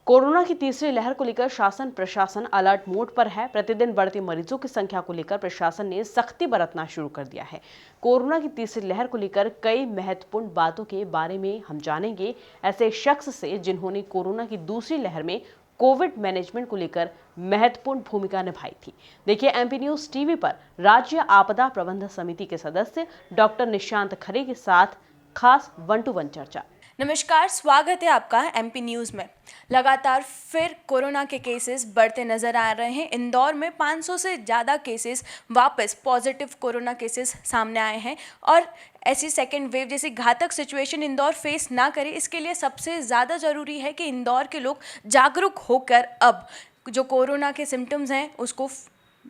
Corona की तीसरी लहर को लेकर शासन प्रशासन अलर्ट मोड पर है। प्रतिदिन बढ़ती मरीजों की संख्या को लेकर प्रशासन ने सख्ती बरतना शुरू कर दिया है। कोरोना की तीसरी लहर को लेकर कई महत्वपूर्ण बातों के बारे में हम जानेंगे ऐसे शख्स से जिन्होंने कोरोना की दूसरी लहर में कोविड मैनेजमेंट को लेकर महत्वपूर्ण भूमिका निभाई थी। देखिए एमपी न्यूज टीवी पर राज्य आपदा प्रबंधन समिति के सदस्य डॉक्टर निशांत खरे के साथ खास 1-to-1 चर्चा। नमस्कार, स्वागत है आपका एमपी न्यूज़ में। लगातार फिर कोरोना के केसेस बढ़ते नज़र आ रहे हैं। इंदौर में 500 से ज़्यादा केसेस वापस पॉजिटिव कोरोना केसेस सामने आए हैं और ऐसी सेकेंड वेव जैसी घातक सिचुएशन इंदौर फेस ना करे, इसके लिए सबसे ज़्यादा ज़रूरी है कि इंदौर के लोग जागरूक होकर अब जो कोरोना के सिम्टम्स हैं उसको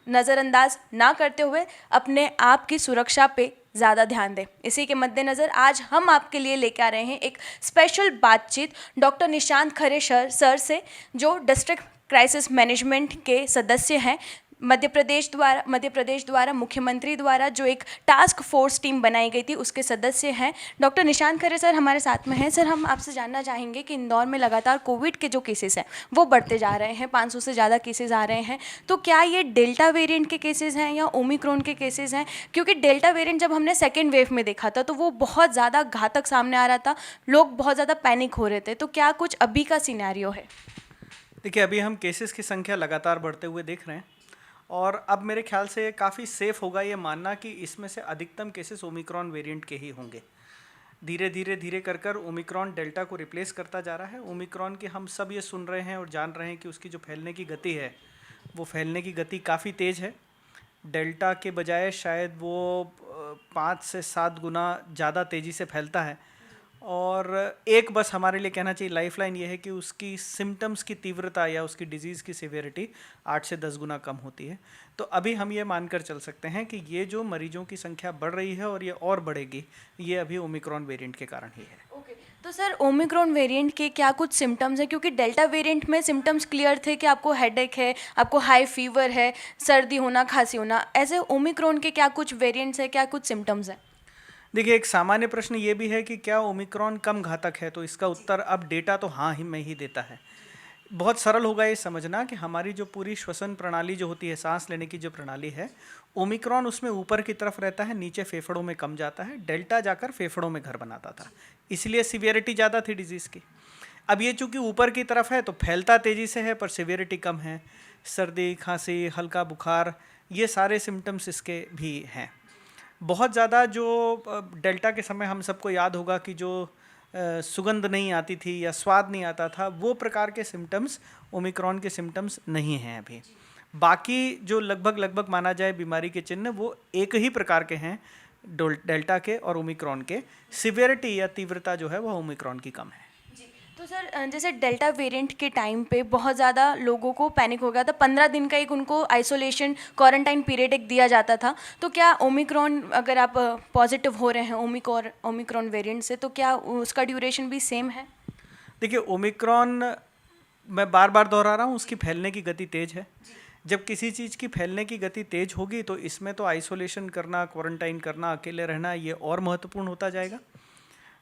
नज़रअंदाज ना करते हुए अपने आप की सुरक्षा पे ज़्यादा ध्यान दें। इसी के मद्देनज़र आज हम आपके लिए लेकर आ रहे हैं एक स्पेशल बातचीत डॉक्टर निशांत खरे सर से, जो डिस्ट्रिक्ट क्राइसिस मैनेजमेंट के सदस्य हैं। मध्य प्रदेश द्वारा मुख्यमंत्री द्वारा जो एक टास्क फोर्स टीम बनाई गई थी उसके सदस्य हैं। डॉक्टर निशांत खरे सर हमारे साथ में हैं। सर, हम आपसे जानना चाहेंगे कि इंदौर में लगातार कोविड के जो केसेस हैं वो बढ़ते जा रहे हैं, 500 से ज़्यादा केसेस आ रहे हैं, तो क्या ये डेल्टा वेरिएंट के केसेस हैं या ओमिक्रॉन के केसेस हैं? क्योंकि डेल्टा वेरिएंट जब हमने सेकेंड वेव में देखा था तो वो बहुत ज़्यादा घातक सामने आ रहा था, लोग बहुत ज़्यादा पैनिक हो रहे थे, तो क्या कुछ अभी का सिनेरियो है? देखिए, अभी हम केसेस की संख्या लगातार बढ़ते हुए देख रहे हैं और अब मेरे ख्याल से काफ़ी सेफ होगा ये मानना कि इसमें से अधिकतम केसेस ओमिक्रॉन वेरिएंट के ही होंगे। धीरे कर ओमिक्रॉन डेल्टा को रिप्लेस करता जा रहा है। ओमिक्रॉन की हम सब ये सुन रहे हैं और जान रहे हैं कि उसकी जो फैलने की गति है वो फैलने की गति काफ़ी तेज़ है। डेल्टा के बजाय शायद वो 5 से 7 गुना ज़्यादा तेज़ी से फैलता है। और एक बस हमारे लिए कहना चाहिए लाइफलाइन ये है कि उसकी सिम्टम्स की तीव्रता या उसकी डिजीज़ की सिवियरिटी 8 से 10 गुना कम होती है। तो अभी हम ये मानकर चल सकते हैं कि ये जो मरीजों की संख्या बढ़ रही है और ये और बढ़ेगी, ये अभी ओमिक्रॉन वेरिएंट के कारण ही है। ओके, तो सर ओमिक्रॉन वेरिएंट के क्या कुछ सिम्टम्स हैं? क्योंकि डेल्टा वेरिएंट में सिम्टम्स क्लियर थे कि आपको हेडेक है, आपको हाई फीवर है, सर्दी होना, खांसी होना। ऐसे ओमिक्रॉन के क्या कुछ वेरिएंट्स हैं, क्या कुछ सिम्टम्स हैं? देखिए, एक सामान्य प्रश्न ये भी है कि क्या ओमिक्रॉन कम घातक है, तो इसका उत्तर अब डेटा तो हाँ ही में ही देता है। बहुत सरल होगा ये समझना कि हमारी जो पूरी श्वसन प्रणाली जो होती है, सांस लेने की जो प्रणाली है, ओमिक्रॉन उसमें ऊपर की तरफ रहता है, नीचे फेफड़ों में कम जाता है। डेल्टा जाकर फेफड़ों में घर बनाता था, इसलिए सिवियरिटी ज़्यादा थी डिजीज़ की। अब ये चूँकि ऊपर की तरफ है तो फैलता तेज़ी से है पर सिवियरिटी कम है। सर्दी, खांसी, हल्का बुखार, ये सारे सिम्टम्स इसके भी हैं। बहुत ज़्यादा जो डेल्टा के समय हम सबको याद होगा कि जो सुगंध नहीं आती थी या स्वाद नहीं आता था, वो प्रकार के सिम्टम्स ओमिक्रॉन के सिम्टम्स नहीं हैं अभी। बाकी जो लगभग माना जाए बीमारी के चिन्ह वो एक ही प्रकार के हैं, डेल्टा के और ओमिक्रॉन के। सिवियरिटी या तीव्रता जो है वो ओमिक्रॉन की कम है। तो सर, जैसे डेल्टा वेरिएंट के टाइम पे बहुत ज़्यादा लोगों को पैनिक हो गया था, 15 दिन का एक उनको आइसोलेशन क्वारंटाइन पीरियड एक दिया जाता था। तो क्या ओमिक्रॉन, अगर आप पॉजिटिव हो रहे हैं ओमिक्रॉन वेरिएंट से, तो क्या उसका ड्यूरेशन भी सेम है? देखिए, ओमिक्रॉन, मैं बार बार दोहरा रहा हूँ, उसकी फैलने की गति तेज़ है। जब किसी चीज़ की फैलने की गति तेज़ होगी तो इसमें तो आइसोलेशन करना, क्वारंटाइन करना, अकेले रहना, ये और महत्वपूर्ण होता जाएगा।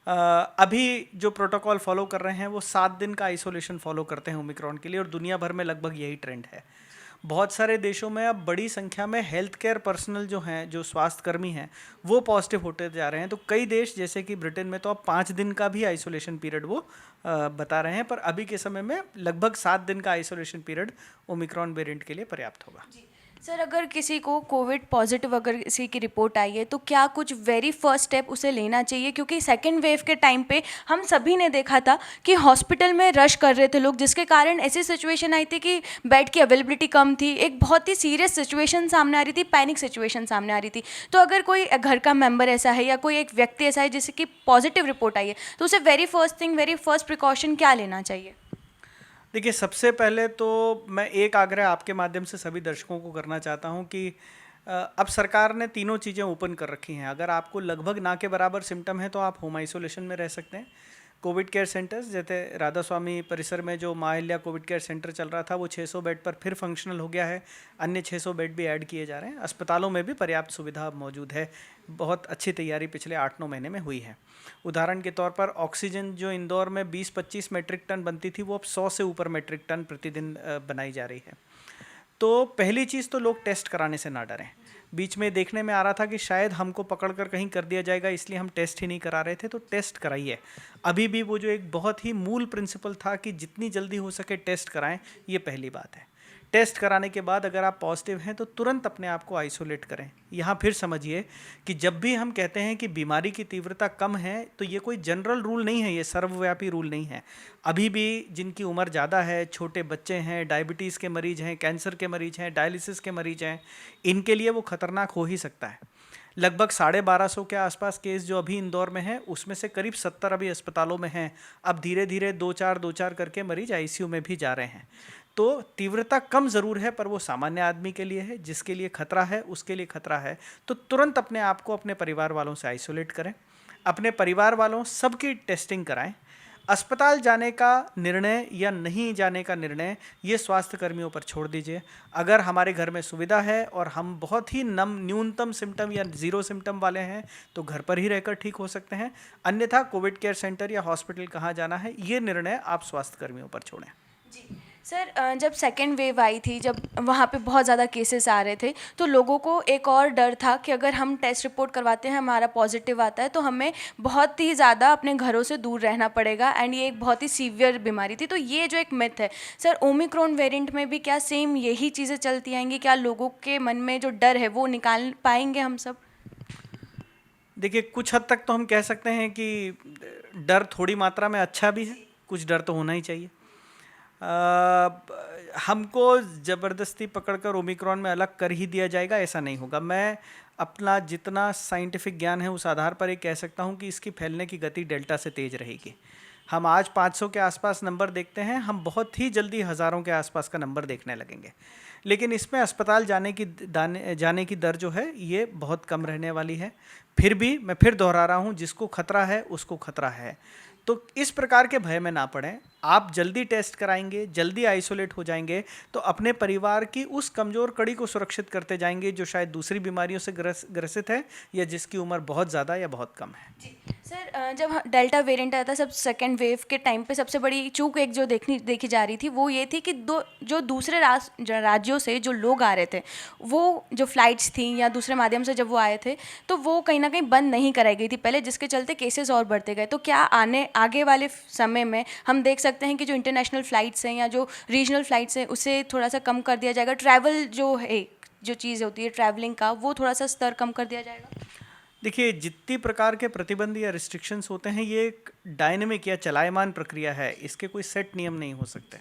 अभी जो प्रोटोकॉल फॉलो कर रहे हैं वो 7 दिन का आइसोलेशन फॉलो करते हैं ओमिक्रॉन के लिए और दुनिया भर में लगभग यही ट्रेंड है। बहुत सारे देशों में अब बड़ी संख्या में हेल्थ केयर पर्सनल जो हैं, जो स्वास्थ्यकर्मी हैं, वो पॉजिटिव होते जा रहे हैं। तो कई देश जैसे कि ब्रिटेन में तो अब 5 दिन का भी आइसोलेशन पीरियड वो बता रहे हैं, पर अभी के समय में लगभग 7 दिन का आइसोलेशन पीरियड ओमिक्रॉन वेरिएंट के लिए पर्याप्त होगा। सर, अगर किसी को कोविड पॉजिटिव अगर किसी की रिपोर्ट आई है तो क्या कुछ वेरी फर्स्ट स्टेप उसे लेना चाहिए? क्योंकि सेकेंड वेव के टाइम पे हम सभी ने देखा था कि हॉस्पिटल में रश कर रहे थे लोग, जिसके कारण ऐसी सिचुएशन आई थी कि बेड की अवेलेबिलिटी कम थी, एक बहुत ही सीरियस सिचुएशन सामने आ रही थी, पैनिक सिचुएशन सामने आ रही थी। तो अगर कोई घर का मेम्बर ऐसा है या कोई एक व्यक्ति ऐसा है जिससे कि पॉजिटिव रिपोर्ट आई है, तो उसे वेरी फर्स्ट प्रिकॉशन क्या लेना चाहिए? देखिए, सबसे पहले तो मैं एक आग्रह आपके माध्यम से सभी दर्शकों को करना चाहता हूं कि अब सरकार ने तीनों चीज़ें ओपन कर रखी हैं। अगर आपको लगभग ना के बराबर सिम्टम है तो आप होम आइसोलेशन में रह सकते हैं। कोविड केयर सेंटर्स, जैसे राधा स्वामी परिसर में जो माँ अहिल्या कोविड केयर सेंटर चल रहा था वो 600 बेड पर फिर फंक्शनल हो गया है। अन्य 600 बेड भी ऐड किए जा रहे हैं। अस्पतालों में भी पर्याप्त सुविधा अब मौजूद है। बहुत अच्छी तैयारी पिछले 8-9 महीने में हुई है। उदाहरण के तौर पर ऑक्सीजन जो इंदौर में 20-25 मेट्रिक टन बनती थी वो अब 100 से ऊपर मेट्रिक टन प्रतिदिन बनाई जा रही है। तो पहली चीज़ तो लोग टेस्ट कराने से ना डरें। बीच में देखने में आ रहा था कि शायद हमको पकड़कर कहीं कर दिया जाएगा, इसलिए हम टेस्ट ही नहीं करा रहे थे, तो टेस्ट कराइए। अभी भी वो जो एक बहुत ही मूल प्रिंसिपल था कि जितनी जल्दी हो सके टेस्ट कराएं, ये पहली बात है। टेस्ट कराने के बाद अगर आप पॉजिटिव हैं तो तुरंत अपने आप को आइसोलेट करें। यहाँ फिर समझिए कि जब भी हम कहते हैं कि बीमारी की तीव्रता कम है तो ये कोई जनरल रूल नहीं है, ये सर्वव्यापी रूल नहीं है। अभी भी जिनकी उम्र ज़्यादा है, छोटे बच्चे हैं, डायबिटीज़ के मरीज हैं, कैंसर के मरीज हैं, डायलिसिस के मरीज हैं, इनके लिए वो खतरनाक हो ही सकता है। लगभग 1250 के आसपास केस जो अभी इंदौर में है उसमें से करीब 70 अभी अस्पतालों में हैं। अब धीरे धीरे 2-4 करके मरीज आईसीयू में भी जा रहे हैं। तो तीव्रता कम ज़रूर है, पर वो सामान्य आदमी के लिए है। जिसके लिए खतरा है उसके लिए खतरा है, तो तुरंत अपने आप को अपने परिवार वालों से आइसोलेट करें। अपने परिवार वालों सबकी टेस्टिंग कराएं। अस्पताल जाने का निर्णय या नहीं जाने का निर्णय ये स्वास्थ्य कर्मियों पर छोड़ दीजिए। अगर हमारे घर में सुविधा है और हम बहुत ही न्यूनतम सिम्टम या 0 सिम्टम वाले हैं तो घर पर ही रहकर ठीक हो सकते हैं। अन्यथा कोविड केयर सेंटर या हॉस्पिटल कहाँ जाना है, ये निर्णय आप स्वास्थ्य कर्मियों पर छोड़ें। जी सर, जब सेकेंड वेव आई थी, जब वहाँ पे बहुत ज़्यादा केसेस आ रहे थे, तो लोगों को एक और डर था कि अगर हम टेस्ट रिपोर्ट करवाते हैं, हमारा पॉजिटिव आता है, तो हमें बहुत ही ज़्यादा अपने घरों से दूर रहना पड़ेगा एंड ये एक बहुत ही सीवियर बीमारी थी। तो ये जो एक मिथ है सर, ओमिक्रॉन वेरिएंट में भी क्या सेम यही चीज़ें चलती आएंगी? क्या लोगों के मन में जो डर है वो निकाल पाएंगे हम सब? देखिए, कुछ हद तक तो हम कह सकते हैं कि डर थोड़ी मात्रा में अच्छा भी है, कुछ डर तो होना ही चाहिए। हमको ज़बरदस्ती पकड़कर ओमिक्रॉन में अलग कर ही दिया जाएगा, ऐसा नहीं होगा। मैं अपना जितना साइंटिफिक ज्ञान है उस आधार पर ये कह सकता हूँ कि इसकी फैलने की गति डेल्टा से तेज़ रहेगी। हम आज 500 के आसपास नंबर देखते हैं, हम बहुत ही जल्दी हज़ारों के आसपास का नंबर देखने लगेंगे। लेकिन इसमें अस्पताल जाने की दर जो है ये बहुत कम रहने वाली है। फिर भी मैं फिर दोहरा रहा हूँ, जिसको खतरा है उसको खतरा है। तो इस प्रकार के भय में ना पड़ें। आप जल्दी टेस्ट कराएंगे, जल्दी आइसोलेट हो जाएंगे तो अपने परिवार की उस कमज़ोर कड़ी को सुरक्षित करते जाएंगे जो शायद दूसरी बीमारियों से ग्रसित है या जिसकी उम्र बहुत ज़्यादा या बहुत कम है। जी सर, जब डेल्टा वेरिएंट आया था सब सेकेंड वेव के टाइम पे, सबसे बड़ी चूक एक जो देखी जा रही थी वो ये थी कि जो दूसरे राज्यों से जो लोग आ रहे थे, वो जो फ्लाइट्स थी या दूसरे माध्यम से जब वो आए थे तो वो कहीं ना कहीं बंद नहीं कराई गई थी पहले, जिसके चलते केसेस और बढ़ते गए। तो क्या आगे वाले समय में हम देख सकते हैं कि जो इंटरनेशनल फ़्लाइट्स हैं या जो रीजनल फ़्लाइट्स हैं उसे थोड़ा सा कम कर दिया जाएगा? ट्रैवल जो है, जो चीज़ होती है ट्रैवलिंग का, वो थोड़ा सा स्तर कम कर दिया जाएगा? देखिए, जितनी प्रकार के प्रतिबंध या रिस्ट्रिक्शंस होते हैं ये एक डायनेमिक या चलायमान प्रक्रिया है, इसके कोई सेट नियम नहीं हो सकते।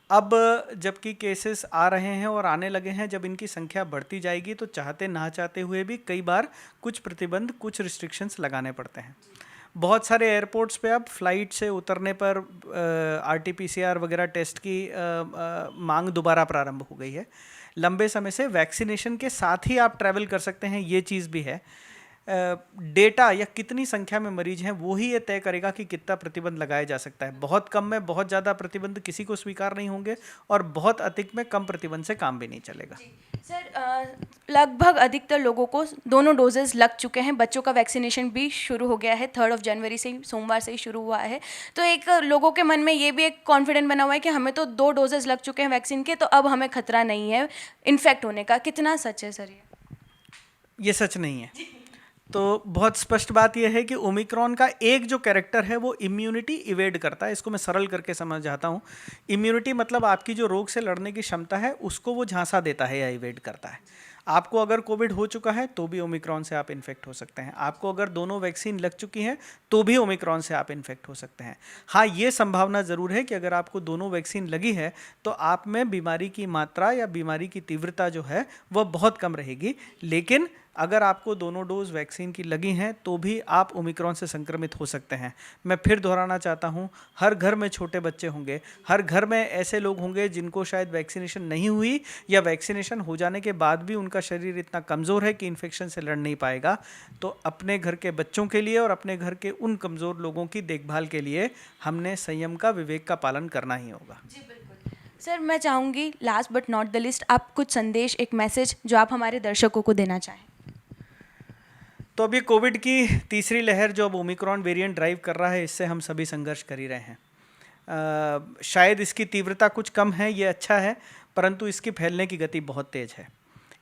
अब जबकि केसेस आ रहे हैं और आने लगे हैं, जब इनकी संख्या बढ़ती जाएगी तो चाहते ना चाहते हुए भी कई बार कुछ प्रतिबंध, कुछ रिस्ट्रिक्शंस लगाने पड़ते हैं। बहुत सारे एयरपोर्ट्स पे अब फ्लाइट से उतरने पर RT-PCR वगैरह टेस्ट की मांग दोबारा प्रारंभ हो गई है। लंबे समय से वैक्सीनेशन के साथ ही आप ट्रैवल कर सकते हैं, ये चीज़ भी है। डेटा या कितनी संख्या में मरीज हैं वो ही ये तय करेगा कि कितना प्रतिबंध लगाया जा सकता है। बहुत कम में बहुत ज़्यादा प्रतिबंध किसी को स्वीकार नहीं होंगे और बहुत अधिक में कम प्रतिबंध से काम भी नहीं चलेगा। सर, लगभग अधिकतर लोगों को दोनों डोजेस लग चुके हैं। बच्चों का वैक्सीनेशन भी शुरू हो गया है, 3 जनवरी से, सोमवार से ही शुरू हुआ है। तो एक लोगों के मन में ये भी एक कॉन्फिडेंट बना हुआ है कि हमें तो 2 डोजेस लग चुके हैं वैक्सीन के, तो अब हमें खतरा नहीं है इन्फेक्ट होने का। कितना सच है सर ये सच नहीं है। तो बहुत स्पष्ट बात यह है कि ओमिक्रॉन का एक जो कैरेक्टर है वो इम्यूनिटी इवेड करता है। इसको मैं सरल करके समझाता हूँ। इम्यूनिटी मतलब आपकी जो रोग से लड़ने की क्षमता है उसको वो झांसा देता है या इवेड करता है। आपको अगर कोविड हो चुका है तो भी ओमिक्रॉन से आप इन्फेक्ट हो सकते हैं। आपको अगर दोनों वैक्सीन लग चुकी हैं तो भी ओमिक्रॉन से आप इन्फेक्ट हो सकते हैं। हाँ, ये संभावना ज़रूर है कि अगर आपको दोनों वैक्सीन लगी है तो आप में बीमारी की मात्रा या बीमारी की तीव्रता जो है वह बहुत कम रहेगी। लेकिन अगर आपको दोनों डोज वैक्सीन की लगी हैं तो भी आप ओमिक्रॉन से संक्रमित हो सकते हैं। मैं फिर दोहराना चाहता हूं, हर घर में छोटे बच्चे होंगे, हर घर में ऐसे लोग होंगे जिनको शायद वैक्सीनेशन नहीं हुई या वैक्सीनेशन हो जाने के बाद भी उनका शरीर इतना कमज़ोर है कि इन्फेक्शन से लड़ नहीं पाएगा। तो अपने घर के बच्चों के लिए और अपने घर के उन कमज़ोर लोगों की देखभाल के लिए हमने संयम का, विवेक का पालन करना ही होगा। जी बिल्कुल सर, मैं चाहूँगी last but not the list आप कुछ संदेश, एक मैसेज जो आप हमारे दर्शकों को देना चाहें। तो अभी कोविड की तीसरी लहर जो अब ओमिक्रॉन वेरिएंट ड्राइव कर रहा है, इससे हम सभी संघर्ष कर ही रहे हैं। शायद इसकी तीव्रता कुछ कम है, ये अच्छा है, परंतु इसकी फैलने की गति बहुत तेज़ है।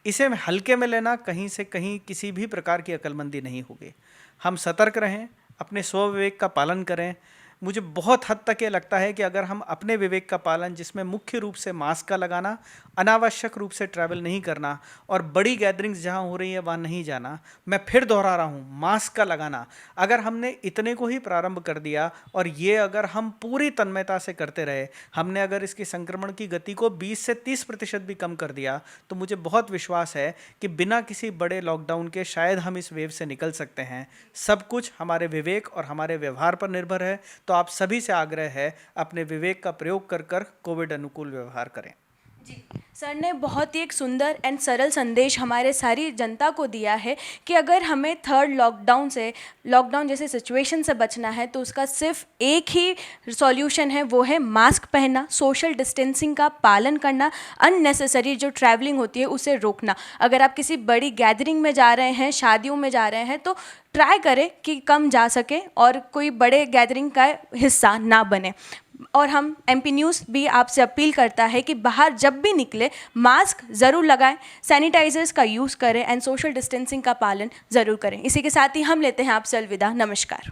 इसे हल्के में लेना कहीं से कहीं किसी भी प्रकार की अक्लमंदी नहीं होगी। हम सतर्क रहें, अपने स्व विवेक का पालन करें। मुझे बहुत हद तक ये लगता है कि अगर हम अपने विवेक का पालन, जिसमें मुख्य रूप से मास्क का लगाना, अनावश्यक रूप से ट्रैवल नहीं करना और बड़ी गैदरिंग्स जहाँ हो रही है वहाँ नहीं जाना, मैं फिर दोहरा रहा हूँ, मास्क का लगाना, अगर हमने इतने को ही प्रारंभ कर दिया और ये अगर हम पूरी तन्मयता से करते रहे, हमने अगर इसकी संक्रमण की गति को 20 से 30% भी कम कर दिया, तो मुझे बहुत विश्वास है कि बिना किसी बड़े लॉकडाउन के शायद हम इस वेव से निकल सकते हैं। सब कुछ हमारे विवेक और हमारे व्यवहार पर निर्भर है। तो आप सभी से आग्रह है, अपने विवेक का प्रयोग कर कर कोविड अनुकूल व्यवहार करें। जी सर ने बहुत ही एक सुंदर एंड सरल संदेश हमारे सारी जनता को दिया है कि अगर हमें थर्ड लॉकडाउन जैसे सिचुएशन से बचना है तो उसका सिर्फ एक ही सॉल्यूशन है, वो है मास्क पहनना, सोशल डिस्टेंसिंग का पालन करना, अननेसेसरी जो ट्रैवलिंग होती है उसे रोकना। अगर आप किसी बड़ी गैदरिंग में जा रहे हैं, शादियों में जा रहे हैं, तो ट्राई करें कि कम जा सके और कोई बड़े गैदरिंग का हिस्सा ना बने। और हम एमपी न्यूज़ भी आपसे अपील करता है कि बाहर जब भी निकले मास्क ज़रूर लगाएं, सैनिटाइजर्स का यूज़ करें एंड सोशल डिस्टेंसिंग का पालन ज़रूर करें। इसी के साथ ही हम लेते हैं आपसे अलविदा। नमस्कार।